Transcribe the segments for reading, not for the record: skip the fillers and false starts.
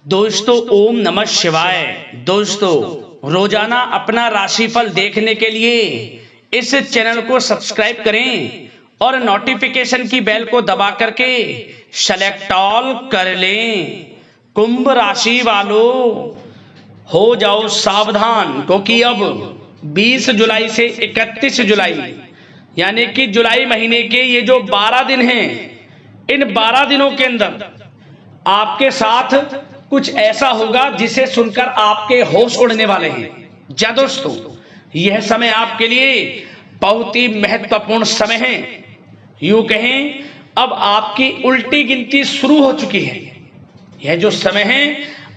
दोस्तों ओम नमः शिवाय। दोस्तों रोजाना अपना राशिफल देखने के लिए इस चैनल को सब्सक्राइब करें और नोटिफिकेशन की बेल को दबा करके सेलेक्ट ऑल कर लें। कुंभ राशि वालों हो जाओ सावधान, क्योंकि अब 20 जुलाई से 31 जुलाई यानी कि जुलाई महीने के ये जो 12 दिन हैं, इन 12 दिनों के अंदर आपके साथ कुछ ऐसा होगा जिसे सुनकर आपके होश उड़ने वाले हैं। जा दोस्तों, यह समय आपके लिए बहुत ही महत्वपूर्ण समय है। यूं कहें अब आपकी उल्टी गिनती शुरू हो चुकी है। यह जो समय है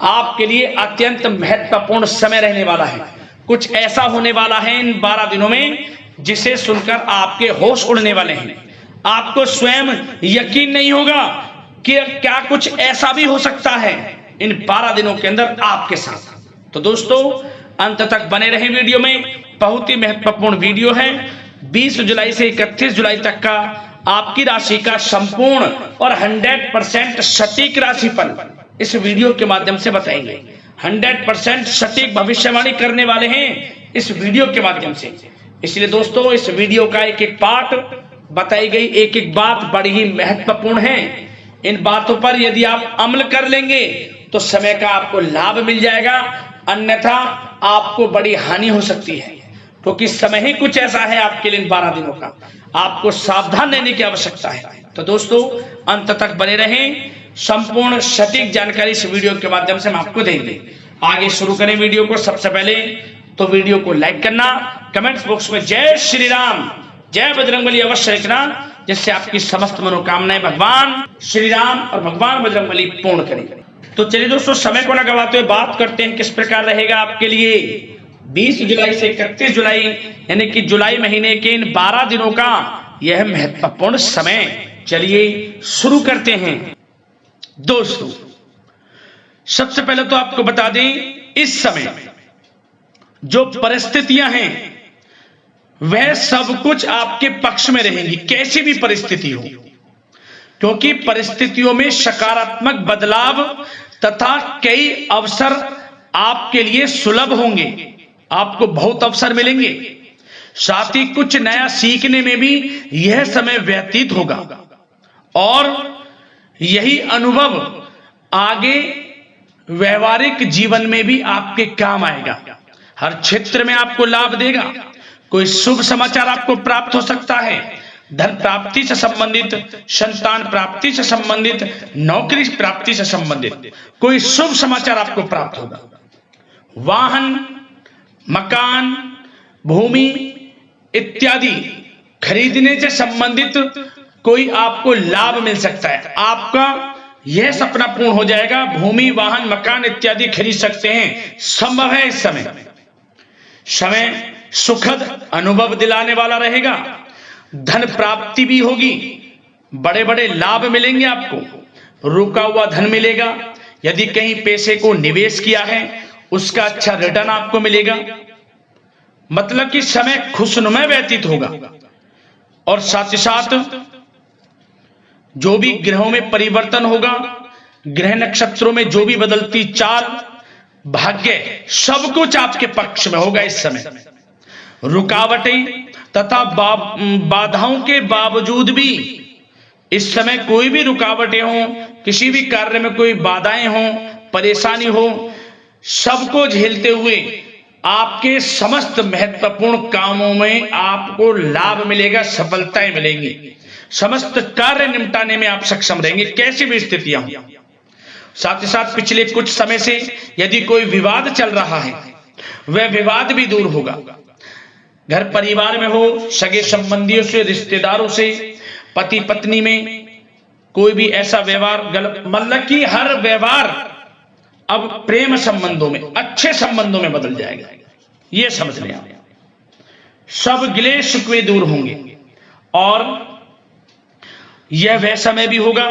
आपके लिए अत्यंत महत्वपूर्ण समय रहने वाला है। कुछ ऐसा होने वाला है इन 12 दिनों में जिसे सुनकर आपके होश उड़ने वाले हैं। आपको स्वयं यकीन नहीं होगा कि क्या कुछ ऐसा भी हो सकता है इन 12 दिनों के अंदर आपके साथ। तो दोस्तों अंत तक बने रहे वीडियो में, बहुत ही महत्वपूर्ण वीडियो है। 20 जुलाई से 31 जुलाई तक का आपकी राशि का संपूर्ण और 100% सटीक राशिफल इस वीडियो के माध्यम से बताएंगे। 100% सटीक भविष्यवाणी करने वाले हैं इस वीडियो के माध्यम से। इसलिए दोस्तों इस वीडियो का एक एक पार्ट, बताई गई एक एक बात बड़ी ही महत्वपूर्ण है। इन बातों पर यदि आप अमल कर लेंगे तो समय का आपको लाभ मिल जाएगा, अन्यथा आपको बड़ी हानि हो सकती है, क्योंकि समय ही कुछ ऐसा है आपके लिए इन 12 दिनों का। आपको सावधान रहने की आवश्यकता है। तो दोस्तों अंत तक बने रहें, संपूर्ण सटीक जानकारी इस वीडियो के माध्यम से हम आपको देंगे। आगे शुरू करें वीडियो को। सबसे पहले तो वीडियो को लाइक करना, कमेंट्स बॉक्स में जय श्री राम जय बजरंगबली अवश्य लिखना, जिससे आपकी समस्त मनोकामनाएं भगवान श्री राम और भगवान बजरंगबली पूर्ण करेंगे। तो चलिए दोस्तों समय को न गवाते हुए बात करते हैं किस प्रकार रहेगा आपके लिए 20 जुलाई से 31 जुलाई यानी कि जुलाई महीने के इन 12 दिनों का यह महत्वपूर्ण समय। चलिए शुरू करते हैं। दोस्तों सबसे पहले तो आपको बता दें, इस समय जो परिस्थितियां हैं वह सब कुछ आपके पक्ष में रहेंगी, कैसी भी परिस्थिति हो, क्योंकि परिस्थितियों में सकारात्मक बदलाव तथा कई अवसर आपके लिए सुलभ होंगे। आपको बहुत अवसर मिलेंगे, साथ ही कुछ नया सीखने में भी यह समय व्यतीत होगा और यही अनुभव आगे व्यवहारिक जीवन में भी आपके काम आएगा। हर क्षेत्र में आपको लाभ देगा। कोई शुभ समाचार आपको प्राप्त हो सकता है, धन प्राप्ति से संबंधित, संतान प्राप्ति से संबंधित, नौकरी प्राप्ति से संबंधित कोई शुभ समाचार आपको प्राप्त होगा। वाहन, मकान, भूमि इत्यादि खरीदने से संबंधित कोई आपको लाभ मिल सकता है। आपका यह सपना पूर्ण हो जाएगा, भूमि, वाहन, मकान इत्यादि खरीद सकते हैं, संभव है। इस समय सुखद अनुभव दिलाने वाला रहेगा। धन प्राप्ति भी होगी, बड़े बड़े लाभ मिलेंगे आपको, रुका हुआ धन मिलेगा। यदि कहीं पैसे को निवेश किया है उसका अच्छा रिटर्न आपको मिलेगा। मतलब कि समय खुशनुमा व्यतीत होगा। और साथ ही साथ जो भी ग्रहों में परिवर्तन होगा, ग्रह नक्षत्रों में जो भी बदलती चाल, भाग्य, सब कुछ आपके पक्ष में होगा। इस समय रुकावटें तथा बाधाओं के बावजूद भी इस समय कोई भी रुकावटें हो, किसी भी कार्य में कोई बाधाएं हो, परेशानी हो, सबको झेलते हुए आपके समस्त महत्वपूर्ण कामों में आपको लाभ मिलेगा, सफलताएं मिलेंगी। समस्त कार्य निपटाने में आप सक्षम रहेंगे, कैसी भी स्थितियां हो। साथ ही साथ पिछले कुछ समय से यदि कोई विवाद चल रहा है वह विवाद भी दूर होगा। घर परिवार में हो, सगे संबंधियों से, रिश्तेदारों से, पति पत्नी में कोई भी ऐसा व्यवहार गलत, मतलब कि हर व्यवहार अब प्रेम संबंधों में, अच्छे संबंधों में बदल जाएगा। यह समझ लें आप। सब गिले शिकवे दूर होंगे और यह वह समय भी होगा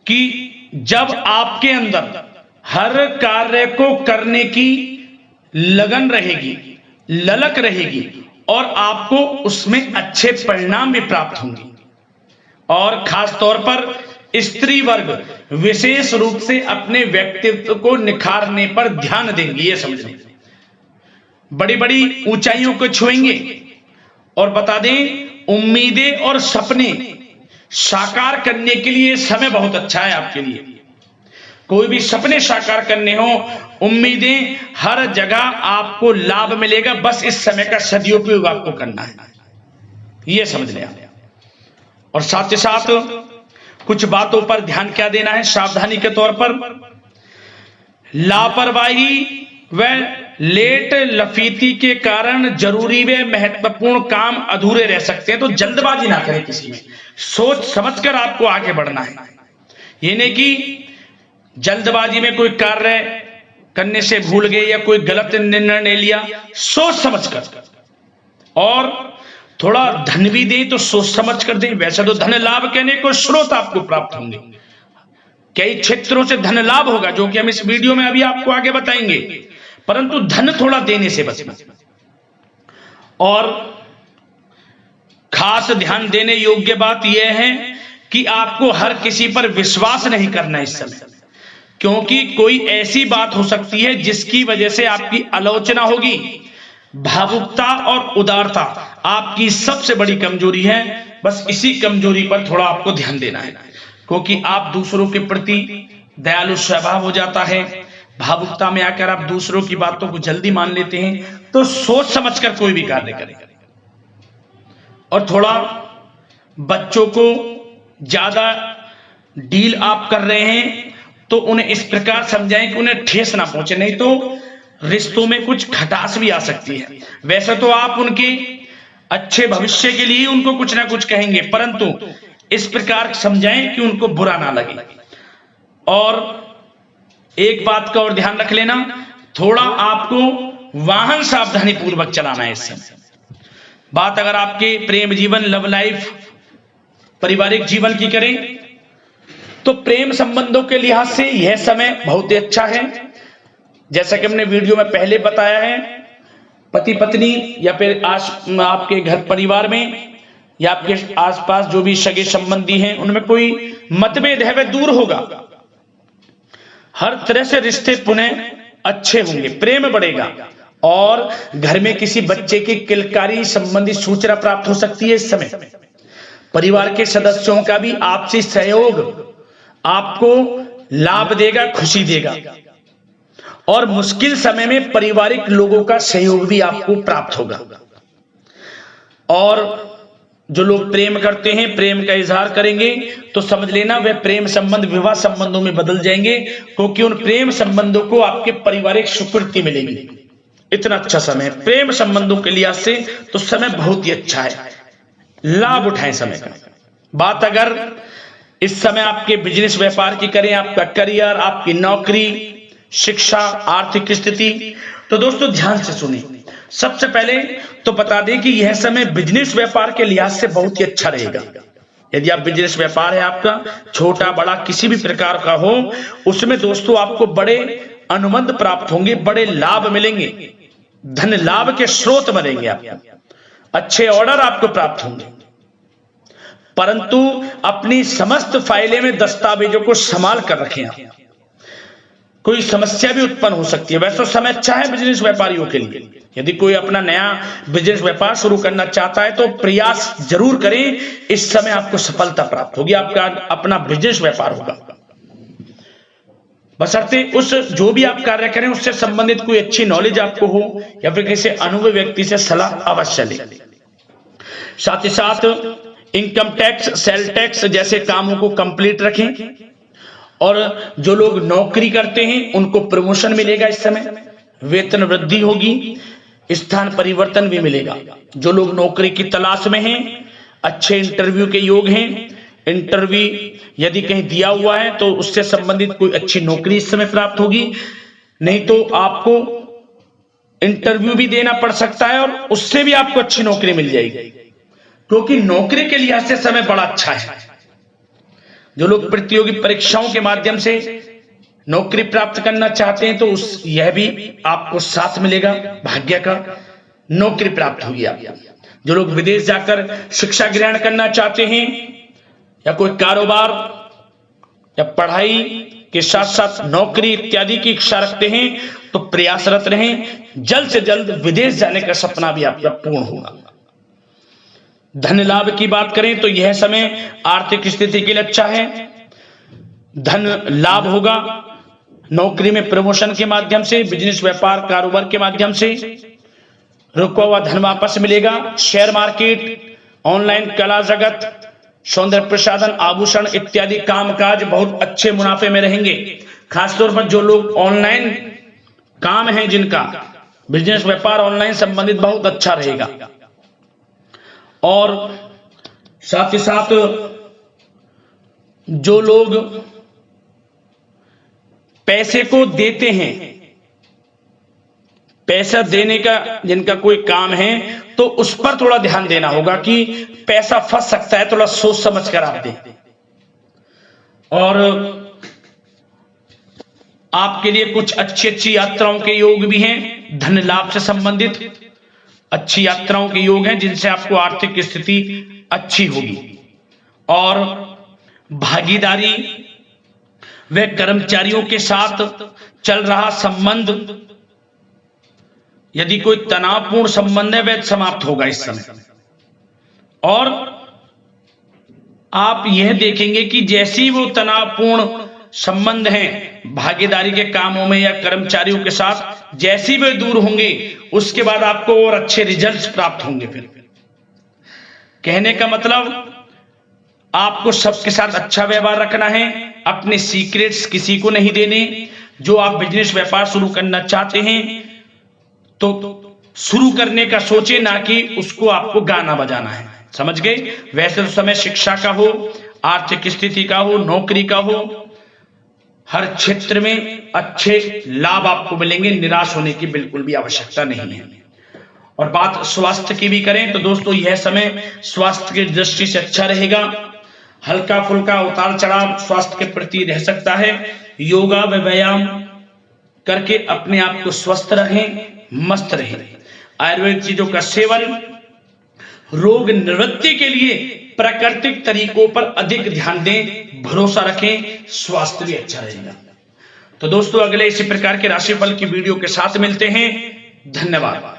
कि जब आपके अंदर हर कार्य को करने की लगन रहेगी, ललक रहेगी और आपको उसमें अच्छे परिणाम भी प्राप्त होंगे। और खास तौर पर स्त्री वर्ग विशेष रूप से अपने व्यक्तित्व को निखारने पर ध्यान देंगे, ये समझ लें। बड़ी बड़ी ऊंचाइयों को छुएंगे। और बता दें, उम्मीदें और सपने साकार करने के लिए समय बहुत अच्छा है आपके लिए। कोई भी सपने साकार करने हो, उम्मीदें, हर जगह आपको लाभ मिलेगा। बस इस समय का सदुपयोग आपको करना है, यह समझ लें। और साथ ही साथ कुछ बातों पर ध्यान क्या देना है सावधानी के तौर पर। लापरवाही व लेट लफीती के कारण जरूरी व महत्वपूर्ण काम अधूरे रह सकते हैं। तो जल्दबाजी ना करें किसी में, सोच समझकर आपको आगे बढ़ना है। ये नहीं कि जल्दबाजी में कोई कार्य करने से भूल गए या कोई गलत निर्णय लिया, सोच समझकर। और थोड़ा धन भी दें तो सोच समझ कर दें। वैसे तो धन लाभ कहने को स्रोत आपको प्राप्त होंगे, कई क्षेत्रों से धन लाभ होगा, जो कि हम इस वीडियो में अभी आपको आगे बताएंगे। परंतु धन थोड़ा देने से बचना। और खास ध्यान देने योग्य बात यह है कि आपको हर किसी पर विश्वास नहीं करना इस समय, क्योंकि कोई ऐसी बात हो सकती है जिसकी वजह से आपकी आलोचना होगी। भावुकता और उदारता आपकी सबसे बड़ी कमजोरी है। बस इसी कमजोरी पर थोड़ा आपको ध्यान देना है, क्योंकि आप दूसरों के प्रति दयालु स्वभाव हो जाता है। भावुकता में आकर आप दूसरों की बातों को जल्दी मान लेते हैं। तो सोच समझकर कोई भी कार्य करें। और थोड़ा बच्चों को ज्यादा डील आप कर रहे हैं तो उन्हें इस प्रकार समझाएं कि उन्हें ठेस ना पहुंचे, नहीं तो रिश्तों में कुछ खटास भी आ सकती है। वैसे तो आप उनके अच्छे भविष्य के लिए उनको कुछ ना कुछ कहेंगे, परंतु इस प्रकार समझाएं कि उनको बुरा ना लगे। और एक बात का और ध्यान रख लेना, थोड़ा आपको वाहन सावधानी पूर्वक चलाना है इस समय। बात अगर आपके प्रेम जीवन, लव लाइफ, पारिवारिक जीवन की करें तो प्रेम संबंधों के लिहाज से यह समय बहुत ही अच्छा है। जैसा कि हमने वीडियो में पहले बताया है, पति पत्नी या फिर आपके घर परिवार में या आपके आसपास जो भी सगे संबंधी हैं उनमें कोई मतभेद है वह दूर होगा। हर तरह से रिश्ते पुनः अच्छे होंगे, प्रेम बढ़ेगा। और घर में किसी बच्चे की किलकारी संबंधी सूचना प्राप्त हो सकती है इस समय। परिवार के सदस्यों का भी आपसी सहयोग आपको लाभ देगा, खुशी देगा। और मुश्किल समय में पारिवारिक लोगों का सहयोग भी आपको प्राप्त होगा। और जो लोग प्रेम करते हैं, प्रेम का इजहार करेंगे तो समझ लेना वह प्रेम संबंध विवाह संबंधों में बदल जाएंगे, क्योंकि उन प्रेम संबंधों को आपके पारिवारिक स्वीकृति मिलेगी। इतना अच्छा समय प्रेम संबंधों के लिहाज से तो समय बहुत ही अच्छा है, लाभ उठाएं समय का। बात अगर इस समय आपके बिजनेस व्यापार की करें, आपका करियर, आपकी नौकरी, शिक्षा, आर्थिक स्थिति, तो दोस्तों ध्यान से सुनिए। सबसे पहले तो बता दें कि यह समय बिजनेस व्यापार के लिहाज से बहुत ही अच्छा रहेगा। यदि आप बिजनेस व्यापार है आपका, छोटा बड़ा किसी भी प्रकार का हो, उसमें दोस्तों आपको बड़े अनुबंध प्राप्त होंगे, बड़े लाभ मिलेंगे, धन लाभ के स्रोत बनेंगे आपको, अच्छे ऑर्डर आपको प्राप्त होंगे। परंतु अपनी समस्त फाइलें में दस्तावेजों को संभाल कर रखें आप। कोई समस्या भी उत्पन्न हो सकती है। वैसे समय अच्छा है बिजनेस व्यापारियों के लिए। यदि कोई अपना नया बिजनेस व्यापार शुरू करना चाहता है तो प्रयास जरूर करें, इस समय आपको सफलता प्राप्त होगी, आपका अपना बिजनेस व्यापार होगा। बशर्ते उस जो भी आप कार्य करें उससे संबंधित कोई अच्छी नॉलेज आपको हो या फिर किसी अनुभवी व्यक्ति से सलाह अवश्य लें। साथ ही साथ इनकम टैक्स, सेल टैक्स जैसे कामों को कंप्लीट रखें। और जो लोग नौकरी करते हैं उनको प्रमोशन मिलेगा इस समय, वेतन वृद्धि होगी, स्थान परिवर्तन भी मिलेगा। जो लोग नौकरी की तलाश में हैं, अच्छे इंटरव्यू के योग हैं, इंटरव्यू यदि कहीं दिया हुआ है तो उससे संबंधित कोई अच्छी नौकरी इस समय प्राप्त होगी। नहीं तो आपको इंटरव्यू भी देना पड़ सकता है और उससे भी आपको अच्छी नौकरी मिल जाएगी, क्योंकि नौकरी के लिहाज से समय बड़ा अच्छा है। जो लोग प्रतियोगी परीक्षाओं के माध्यम से नौकरी प्राप्त करना चाहते हैं तो यह भी आपको साथ मिलेगा, भाग्य का नौकरी प्राप्त होगी आपको। जो लोग विदेश जाकर शिक्षा ग्रहण करना चाहते हैं या कोई कारोबार या पढ़ाई के साथ साथ नौकरी इत्यादि की इच्छा रखते हैं तो प्रयासरत रहें। जल्द से जल्द विदेश जाने का सपना भी आपका पूर्ण होगा। धन लाभ की बात करें तो यह समय आर्थिक स्थिति के लिए अच्छा है। धन लाभ होगा, नौकरी में प्रमोशन के माध्यम से, बिजनेस व्यापार कारोबार के माध्यम से रुका हुआ धन वापस मिलेगा। शेयर मार्केट, ऑनलाइन कला जगत, सौंदर्य प्रसाधन, आभूषण इत्यादि कामकाज बहुत अच्छे मुनाफे में रहेंगे। खासतौर पर जो लोग ऑनलाइन काम है, जिनका बिजनेस व्यापार ऑनलाइन संबंधित, बहुत अच्छा रहेगा। और साथ ही साथ जो लोग पैसे को देते हैं, पैसा देने का जिनका कोई काम है, तो उस पर थोड़ा ध्यान देना होगा कि पैसा फंस सकता है, थोड़ा सोच समझ कर आप दें। और आपके लिए कुछ अच्छी अच्छी यात्राओं के योग भी हैं। धन लाभ से संबंधित अच्छी यात्राओं के योग हैं, जिनसे आपको आर्थिक स्थिति अच्छी होगी। और भागीदारी व कर्मचारियों के साथ चल रहा संबंध, यदि कोई तनावपूर्ण संबंध है, वह समाप्त होगा इस समय। और आप यह देखेंगे कि जैसी वो तनावपूर्ण संबंध हैं भागीदारी के कामों में या कर्मचारियों के साथ, जैसी वे दूर होंगे, उसके बाद आपको और अच्छे रिजल्ट्स प्राप्त होंगे। फिर कहने का मतलब, आपको सबके साथ अच्छा व्यवहार रखना है, अपने सीक्रेट्स किसी को नहीं देने। जो आप बिजनेस व्यापार शुरू करना चाहते हैं तो शुरू करने का सोचे, ना कि उसको आपको गाना बजाना है, समझ गए। वैसे तो समय शिक्षा का हो, आर्थिक स्थिति का हो, नौकरी का हो, हर क्षेत्र में अच्छे लाभ आपको मिलेंगे। निराश होने की बिल्कुल भी आवश्यकता नहीं है। और बात स्वास्थ्य की भी करें तो दोस्तों, यह समय स्वास्थ्य की दृष्टि से अच्छा रहेगा। हल्का फुल्का उतार चढ़ाव स्वास्थ्य के प्रति रह सकता है। योगा व व्यायाम करके अपने आप को स्वस्थ रखें, मस्त रहें। आयुर्वेद चीजों का सेवन, रोग निवृत्ति के लिए प्राकृतिक तरीकों पर अधिक ध्यान दें, भरोसा रखें, स्वास्थ्य भी अच्छा रहेगा। तो दोस्तों, अगले इसी प्रकार के राशिफल की वीडियो के साथ मिलते हैं। धन्यवाद।